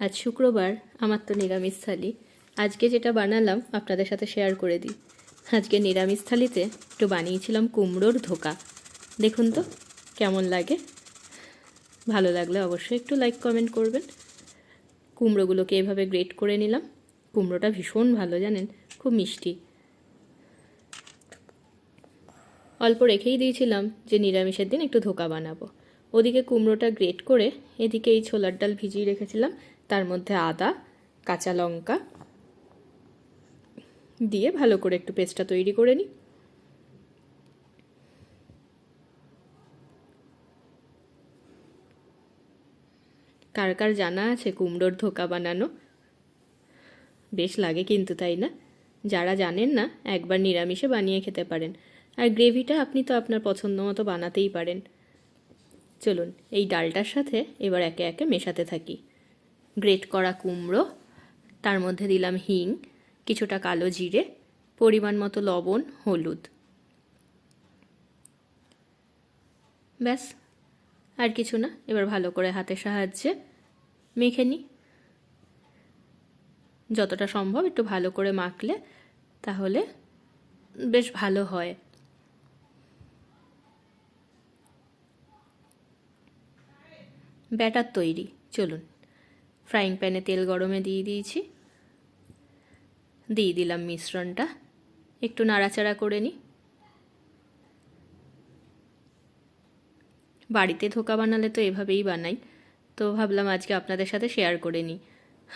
আজ শুক্রবার, আমার তো নিরামিষ থালি। আজকে যেটা বানালাম আপনাদের সাথে শেয়ার করে দিই। আজকে নিরামিষ থালিতে একটু বানিয়েছিলাম কুমড়োর ধোকা। দেখুন তো কেমন লাগে। ভালো লাগলে অবশ্যই একটু লাইক কমেন্ট করবেন। কুমড়োগুলোকে এভাবে গ্রেট করে নিলাম। কুমড়োটা ভীষণ ভালো জানেন, খুব মিষ্টি। অল্প রেখেই দিয়েছিলাম যে নিরামিষের দিন একটু ধোকা বানাবো। ওদিকে কুমড়োটা গ্রেট করে এদিকে এই ছোলার ডাল ভিজিয়ে রেখেছিলাম, তার মধ্যে আদা, কাঁচা লঙ্কা দিয়ে ভালো করে একটু পেস্টটা তৈরি করে নিই। কার কার জানা আছে কুমড়োর ধোকা বানানো? বেশ লাগে কিন্তু, তাই না? যারা জানেন না একবার নিরামিষে বানিয়ে খেতে পারেন। আর গ্রেভিটা আপনি তো আপনার পছন্দ মতো বানাতেই পারেন। চলুন এই ডালটার সাথে এবার একে একে মেশাতে থাকি। গ্রেট করা কুমড়ো, তার মধ্যে দিলাম হিং, কিছুটা কালো জিরে, পরিমাণ মতো লবণ, হলুদ। ব্যাস, আর কিছু না। এবার ভালো করে হাতের সাহায্যে মেখে নিই। যতটা সম্ভব একটু ভালো করে মাখলে তাহলে বেশ ভালো হয়। ব্যাটার তৈরি। চলুন ফ্রাইং প্যানে তেল গরমে দিয়ে দিয়েছি, দিয়ে দিলাম মিশ্রণটা, একটু নাড়াচাড়া করে নিই। বাড়িতে ধোকা বানালে তো এভাবেই বানাই, তো ভাবলাম আজকে আপনাদের সাথে শেয়ার করে নিই।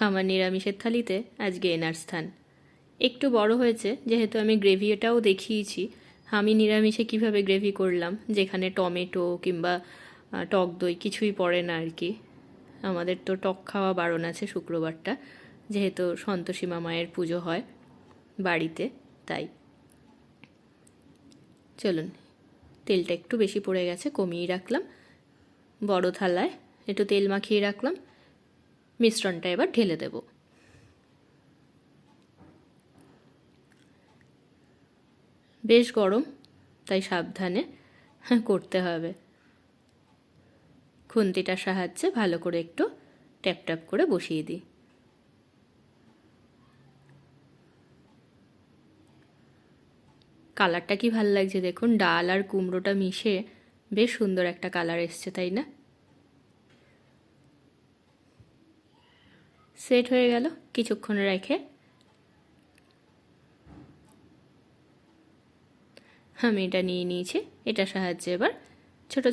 আমার নিরামিষের থালিতে আজকে এনার স্থান। একটু বড় হয়েছে যেহেতু আমি গ্রেভিটাও দেখিয়েছি আমি নিরামিষে কিভাবে গ্রেভি করলাম, যেখানে টমেটো কিংবা টক দই কিছুই পড়ে না আর কি। আমাদের তো টক খাওয়া বারণ আছে শুক্রবারটা, যেহেতু সন্তোষী মায়ের পুজো হয় বাড়িতে, তাই। চলুন, তেলটা একটু বেশি পড়ে গেছে, কমিয়ে রাখলাম। বড় থালায় একটু তেল মাখিয়ে রাখলাম। মিশ্রণটা এবার ঢেলে দেব। বেশ গরম, তাই সাবধানে করতে হবে। খুন্তিটার সাহায্যে ভালো করে একটু ট্যাপ ট্যাপ করে বসিয়ে দিই। কালারটা কি ভাল লাগছে দেখুন, ডাল আর কুমড়োটা মিশে বেশ সুন্দর একটা কালার এসছে, তাই না? সেট হয়ে গেল। কিছুক্ষণ রেখে আমি এটা নিয়ে নিয়েছি। এটার সাহায্যে এবার ছোট